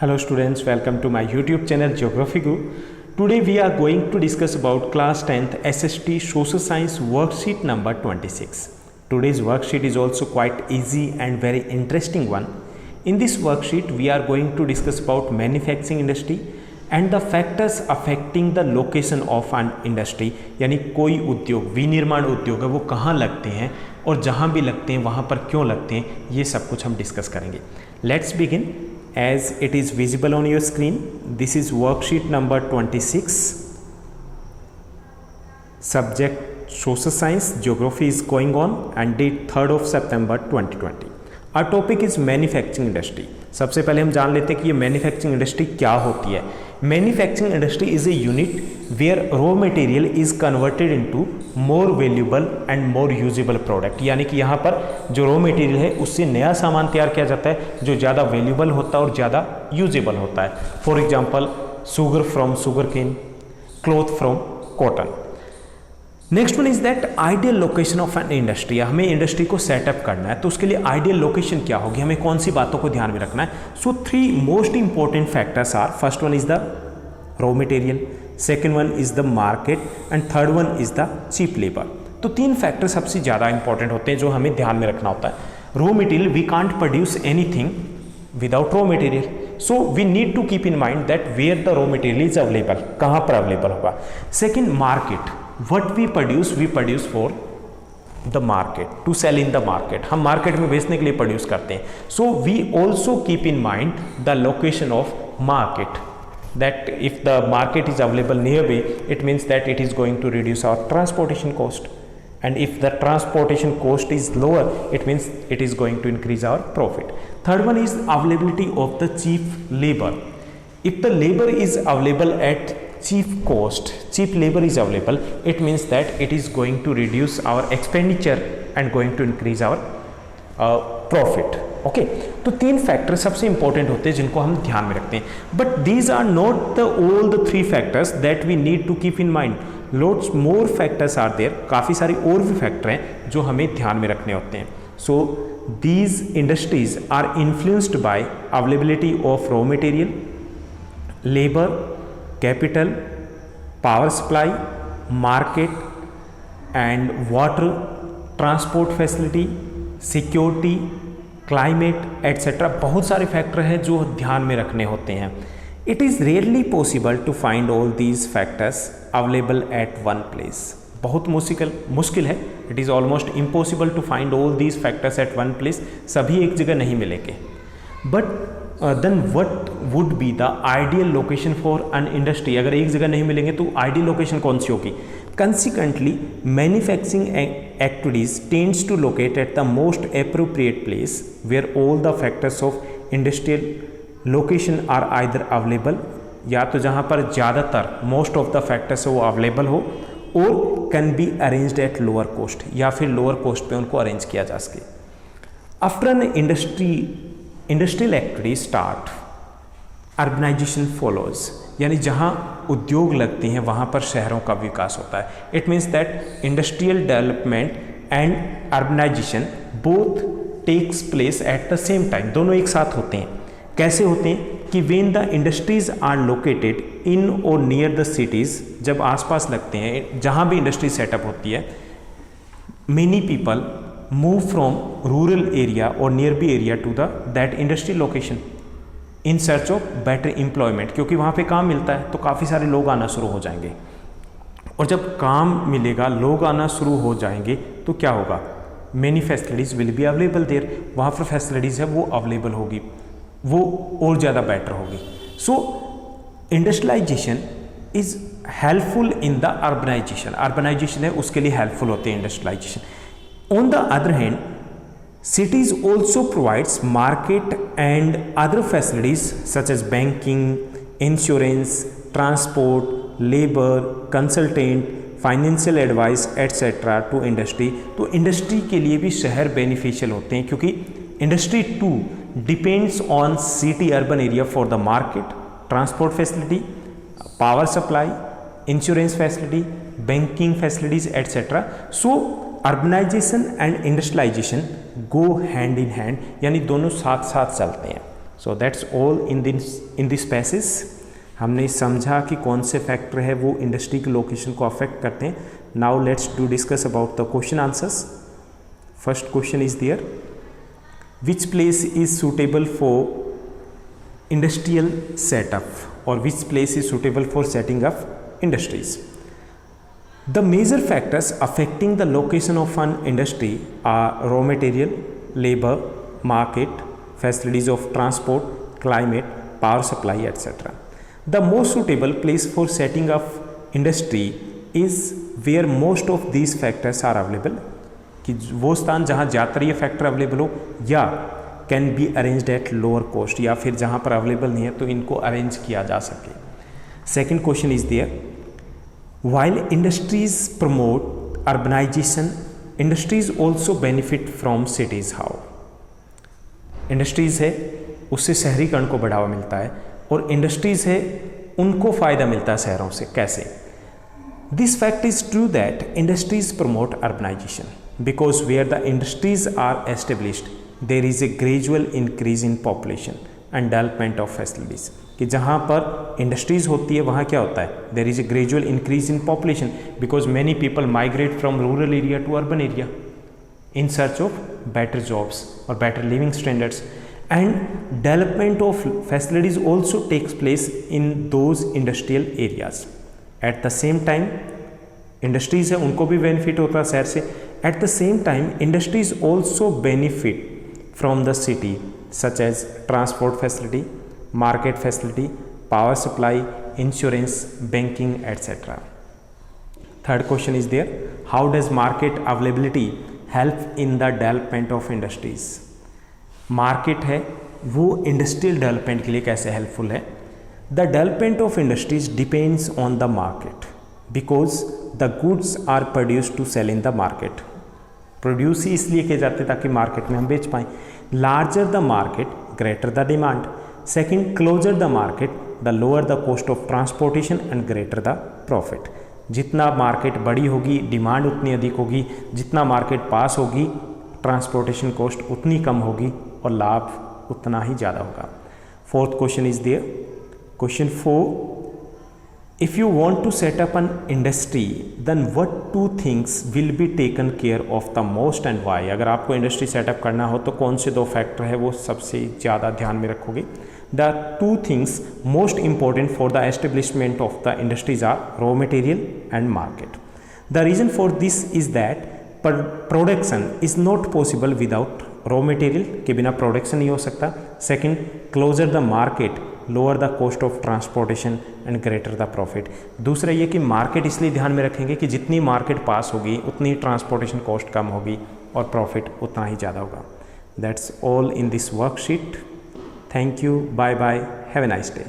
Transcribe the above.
Hello students, welcome to my YouTube channel Geography Guru. Today we are going to discuss about class 10th SST Social Science worksheet number 26. Today's worksheet is also quite easy and very interesting one. In this worksheet we are going to discuss about manufacturing industry and the factors affecting the location of an industry, यानी कोई उद्योग, विनिर्माण उद्योग है वो कहाँ लगते हैं और जहाँ भी लगते हैं वहाँ पर क्यों लगते हैं, ये सब कुछ हम डिस्कस करेंगे. Let's begin. As it is visible on your screen, this is worksheet number 26. Subject social science, geography is going on and date 3rd of September 2020. Our topic is manufacturing industry. सबसे पहले हम जान लेते हैं कि ये manufacturing industry क्या होती है. Manufacturing industry is a unit where raw material is converted into more valuable and more usable product, यानी कि यहाँ पर जो रॉ मटेरियल है उससे नया सामान तैयार किया जाता है जो ज़्यादा वैल्यूएबल होता है और ज़्यादा यूजेबल होता है. For example sugar from sugar cane, cloth from cotton. Next one is that ideal location of an industry. हमें इंडस्ट्री को सेटअप करना है तो उसके लिए आइडियल लोकेशन क्या होगी, हमें कौन सी बातों को ध्यान में रखना है. So 3 most important factors are, first one is the raw material, second one is the market and third one is the cheap labour. तो 3 फैक्टर सबसे ज़्यादा इंपॉर्टेंट होते हैं जो हमें ध्यान में रखना होता है. Raw material, we can't produce anything without raw material, so we need to keep in mind that where the raw material is available, कहाँ पर अवेलेबल होगा. Second, market, what we produce for the market, to sell in the market. हम market में बेचने के लिए produce करते हैं. So we also keep in mind the location of market, that if the market is available nearby, it means that it is going to reduce our transportation cost, and if the transportation cost is lower, it means it is going to increase our profit. Third one is availability of the cheap labor. If the labor is available at cheap cost, cheap labor is available, it means that it is going to reduce our expenditure and going to increase our profit. Okay, तो 3 factor सबसे important होते हैं जिनको हम ध्यान में रखते हैं. But these are not the all the 3 factors that we need to keep in mind. Lots more factors are there, काफ़ी सारे और भी फैक्टर हैं जो हमें ध्यान में रखने होते हैं. So these industries are influenced by availability of raw material, labour, capital, power supply, market and water, transport facility, security, climate etc. बहुत सारे फैक्टर हैं जो ध्यान में रखने होते हैं. It is rarely possible to find all these factors available at one place. बहुत मुश्किल है. It is almost impossible to find all these factors at one place. सभी एक जगह नहीं मिलेंगे. But then what would be the ideal location for an industry? अगर एक जगह नहीं मिलेंगे तो आइडियल लोकेशन कौन सी होगी. Consequently, manufacturing activities tends to locate at the most appropriate place where all the factors of industrial location are either available, या तो जहाँ पर ज़्यादातर most of the factors वो available हो, और can be arranged at lower cost, या फिर lower cost पे उनको अरेंज किया जा सके. After an industrial activity start, urbanisation follows, यानी जहाँ उद्योग लगते हैं वहाँ पर शहरों का विकास होता है. It means that industrial development and urbanisation both takes place at the same time. दोनों एक साथ होते हैं. कैसे होते हैं कि when the industries are located in और नियर द सिटीज़, जब आसपास लगते हैं जहाँ भी इंडस्ट्री सेटअप होती है, many people move from rural area or nearby area to that industry location in search of better employment. क्योंकि वहाँ पे काम मिलता है तो काफ़ी सारे लोग आना शुरू हो जाएंगे, और जब काम मिलेगा, लोग आना शुरू हो जाएंगे तो क्या होगा, many facilities will be available there. वहाँ पर फैसिलिटीज़ है वो अवेलेबल होगी, वो और ज़्यादा बेटर होगी. So industrialisation is helpful in the urbanisation. Urbanisation है उसके लिए हेल्पफुल होते हैं industrialisation. On the other hand, cities also provides market and other facilities such as banking, insurance, transport, labor, consultant, financial advice etc. to industry. तो industry के लिए भी शहर बेनिफिशियल होते हैं क्योंकि industry too depends on city urban area for the market, transport facility, power supply, insurance facility, banking facilities etc. So urbanisation and industrialisation go hand in hand, यानी दोनों साथ साथ चलते हैं. So that's all in this passage. हमने समझा कि कौन से फैक्टर है वो इंडस्ट्री की लोकेशन को अफेक्ट करते हैं। Now let's do discuss about the question answers. First question is there, which place is suitable for industrial setup और which place is suitable for setting up industries. The major factors affecting the location of an industry are raw material, labor, market, facilities of transport, climate, power supply, etc. The most suitable place for setting up industry is where most of these factors are available, कि वो स्थान जहाँ ज़्यादातर ये factor available हो या can be arranged at lower cost, या फिर जहाँ पर अवेलेबल नहीं है तो इनको अरेंज किया जा सके। Second question is there, while industries promote urbanization, industries also benefit from cities. How? Industries है उससे शहरीकरण को बढ़ावा मिलता है और इंडस्ट्रीज़ है उनको फ़ायदा मिलता है शहरों से। कैसे? This fact is true that industries promote urbanisation because where the industries are established there is a gradual increase in population and development of facilities, कि जहाँ पर इंडस्ट्रीज़ होती है वहाँ क्या होता है, there is a gradual increase in population because many people migrate from rural area to urban area in search of better jobs और better living standards, and development of facilities also takes place in those industrial areas. At the same time industries है उनको भी benefit होता है शहर से, at the same time industries also benefit from the city such as transport facility, market facility, power supply, insurance, banking, etc. Third question is there, how does market availability help in the development of industries? Market है वो industrial development के लिए कैसे helpful है? The development of industries depends on the market because the goods are produced to sell in the market. Produce ही इसलिए किए जाते ताकि मार्केट में हम बेच पाएँ। Larger the market greater the demand. Second, closer the market, the lower the cost of transportation and greater the profit. जितना मार्केट बड़ी होगी डिमांड उतनी अधिक होगी, जितना मार्केट पास होगी ट्रांसपोर्टेशन कॉस्ट उतनी कम होगी और लाभ उतना ही ज़्यादा होगा। Fourth question is there, question 4, if you want to set up an industry then what two things will be taken care of the most and why. अगर आपको इंडस्ट्री सेटअप करना हो तो कौन से दो फैक्टर है वो सबसे ज़्यादा ध्यान में रखोगे? The two things most important for the establishment of the industries are raw material and market. The reason for this is that production is not possible without raw material, के बिना प्रोडक्शन नहीं हो सकता। Second, closer the market, lower the cost of transportation and greater the profit. दूसरा ये कि market इसलिए ध्यान में रखेंगे कि जितनी मार्केट पास होगी उतनी ट्रांसपोर्टेशन कॉस्ट कम होगी और प्रॉफिट उतना ही ज़्यादा होगा। That's all in this worksheet. Thank you. Bye bye. Have a nice day.